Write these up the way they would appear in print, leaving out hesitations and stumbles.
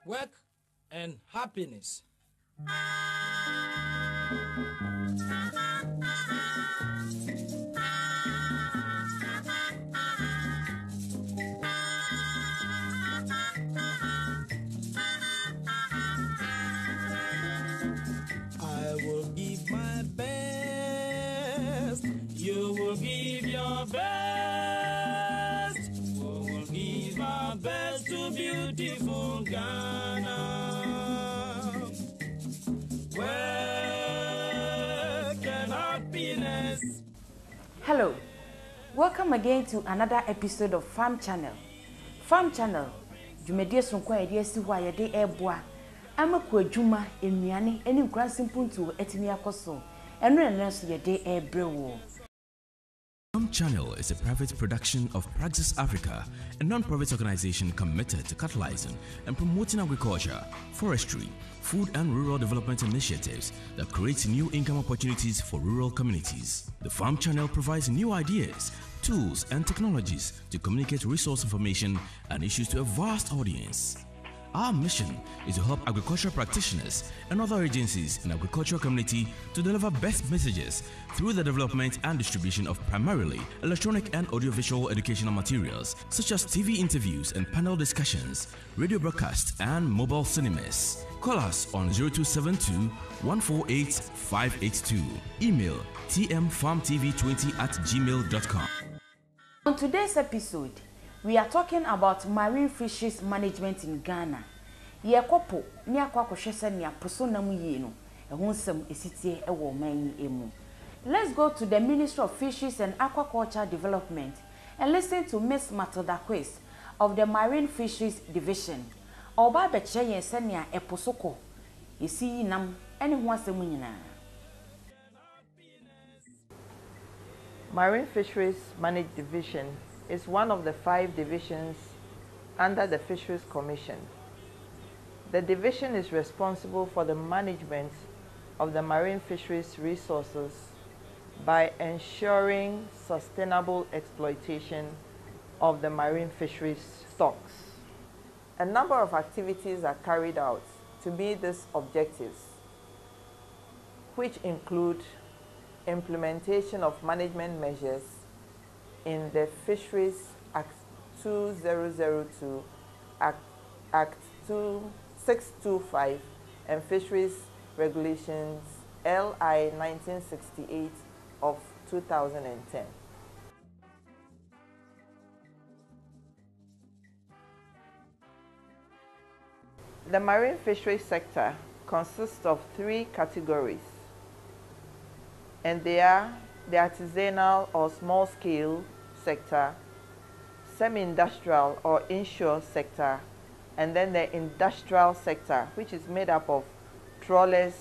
work, and happiness. I will give my best, you will give your best. We will give our best to beautiful Ghana. Work and happiness. Hello, welcome again to another episode of Farm Channel. Farm Channel, Jumedie Sonkwa Yede si hwa yede eboa. Amaku adwuma enuane eni nkran simpuntu etimi akoso. Enu enenso yede ebrewo. Farm Channel is a private production of Praxis Africa, a non-profit organization committed to catalyzing and promoting agriculture, forestry, food and rural development initiatives that create new income opportunities for rural communities. The Farm Channel provides new ideas, tools and technologies to communicate resource information and issues to a vast audience. Our mission is to help agricultural practitioners and other agencies in the agricultural community to deliver best messages through the development and distribution of primarily electronic and audiovisual educational materials such as TV interviews and panel discussions, radio broadcasts, and mobile cinemas. Call us on 0272 148 582. Email tmfarmtv20@gmail.com. On today's episode, we are talking about marine fisheries management in Ghana. Ye kopo ni akwa kohwese ne aposo nam yie no. Ehun sem esitie ewo man emu. Let's go to the Ministry of Fisheries and Aquaculture Development and listen to Miss Matilda Quist of the Marine Fisheries Division. Oba beche yen se ne eposo ko. Esi nam ene ho asem nyina. Marine Fisheries Management Division is one of the 5 divisions under the Fisheries Commission. The division is responsible for the management of the marine fisheries resources by ensuring sustainable exploitation of the marine fisheries stocks. A number of activities are carried out to meet these objectives, which include implementation of management measures in the Fisheries Act 2002, Act 2625, and Fisheries Regulations LI 1968 of 2010. The marine fisheries sector consists of 3 categories, and they are the artisanal or small-scale sector, semi-industrial or inshore sector, and then the industrial sector, which is made up of trawlers,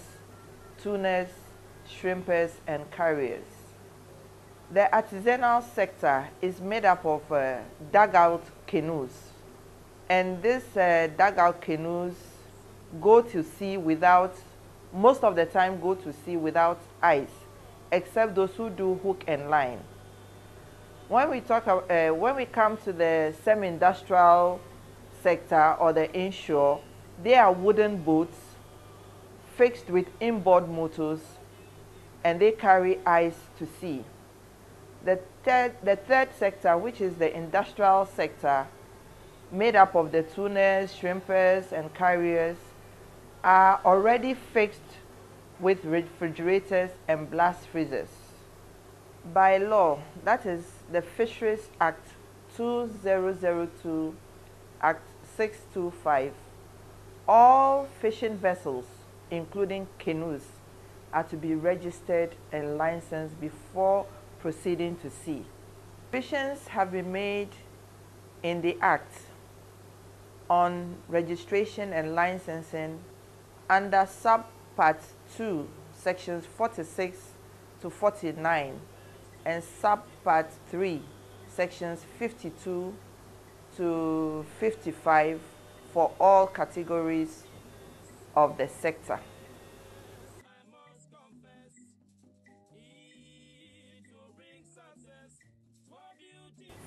tuners, shrimpers, and carriers. The artisanal sector is made up of dugout canoes, and these dugout canoes go to sea without, most of the time go to sea without ice, except those who do hook and line. When we come to the semi-industrial sector or the inshore, they are wooden boats fixed with inboard motors, and they carry ice to sea. The third sector, which is the industrial sector, made up of the tuners, shrimpers, and carriers, are already fixed with refrigerators and blast freezers. By law, that is the Fisheries Act 2002, Act 625, all fishing vessels, including canoes, are to be registered and licensed before proceeding to sea. Provisions have been made in the Act on registration and licensing under Subpart 2, sections 46 to 49, and Subpart 3, sections 52 to 55 for all categories of the sector.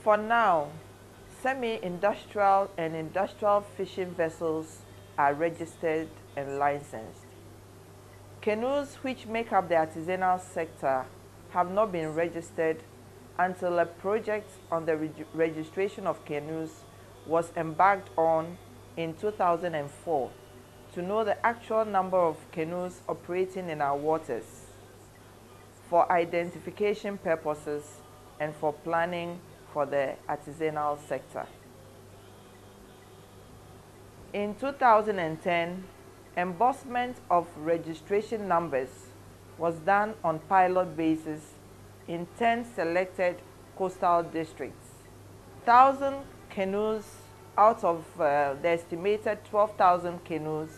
For now, semi-industrial and industrial fishing vessels are registered and licensed. Canoes which make up the artisanal sector have not been registered until a project on the registration of canoes was embarked on in 2004 to know the actual number of canoes operating in our waters for identification purposes and for planning for the artisanal sector. In 2010, embossment of registration numbers was done on pilot basis in 10 selected coastal districts. 1,000 canoes out of the estimated 12,000 canoes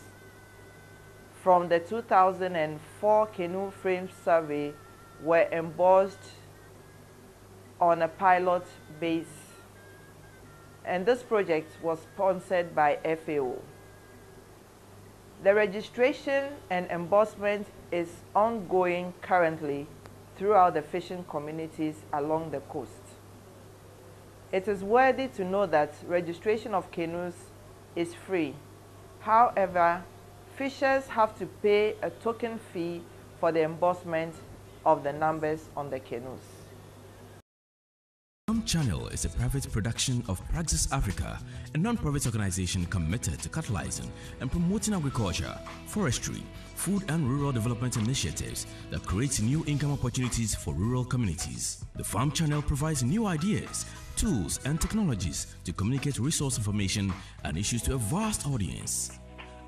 from the 2004 canoe frame survey were embossed on a pilot base, and this project was sponsored by FAO. The registration and embossment is ongoing currently throughout the fishing communities along the coast. It is worthy to know that registration of canoes is free. However, fishers have to pay a token fee for the embossment of the numbers on the canoes. Farm Channel is a private production of Praxis Africa, a non-profit organization committed to catalyzing and promoting agriculture, forestry, food and rural development initiatives that create new income opportunities for rural communities. The Farm Channel provides new ideas, tools and technologies to communicate resource information and issues to a vast audience.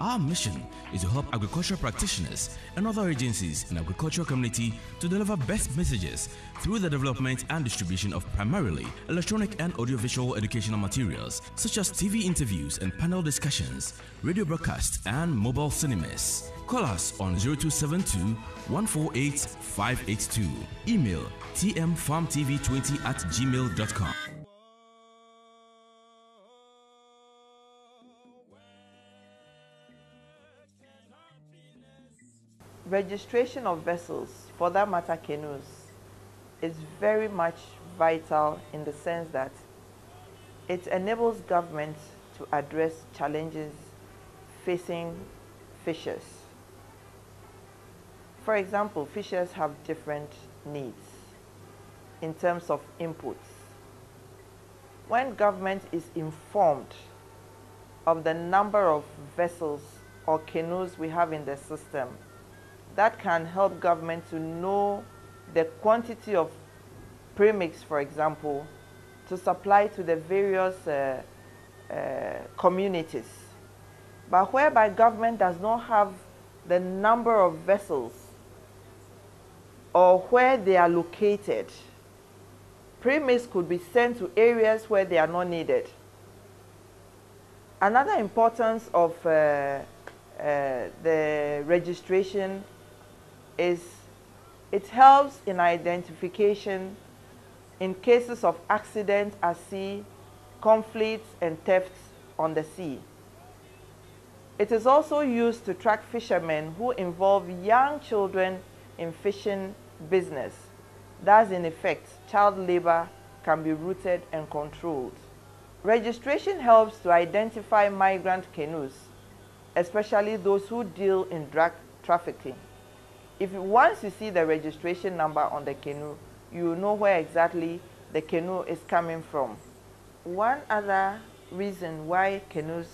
Our mission is to help agricultural practitioners and other agencies in the agricultural community to deliver best messages through the development and distribution of primarily electronic and audiovisual educational materials such as TV interviews and panel discussions, radio broadcasts, and mobile cinemas. Call us on 0272 148 582. Email tmfarmtv20@gmail.com. Registration of vessels, for that matter canoes, is very much vital in the sense that it enables government to address challenges facing fishers. For example, fishers have different needs in terms of inputs. When government is informed of the number of vessels or canoes we have in the system, that can help government to know the quantity of premix, for example, to supply to the various communities. But whereby government does not have the number of vessels or where they are located, premix could be sent to areas where they are not needed. Another importance of the registration is it helps in identification in cases of accidents at sea, conflicts and thefts on the sea. It is also used to track fishermen who involve young children in fishing business. Thus, in effect, child labor can be rooted and controlled. Registration helps to identify migrant canoes, especially those who deal in drug trafficking. Once you see the registration number on the canoe, you know where exactly the canoe is coming from. One other reason why canoes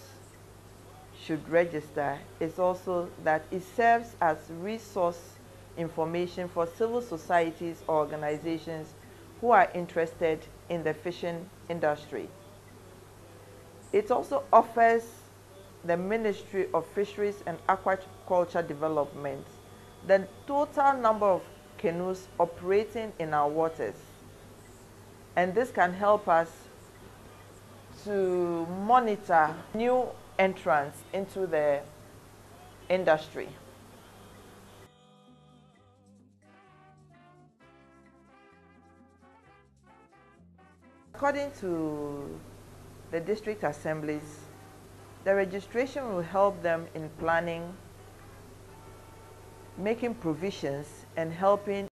should register is also that it serves as resource information for civil societies or organizations who are interested in the fishing industry. It also offers the Ministry of Fisheries and Aquaculture Development the total number of canoes operating in our waters. And this can help us to monitor new entrants into the industry. According to the district assemblies, the registration will help them in planning, making provisions, and helping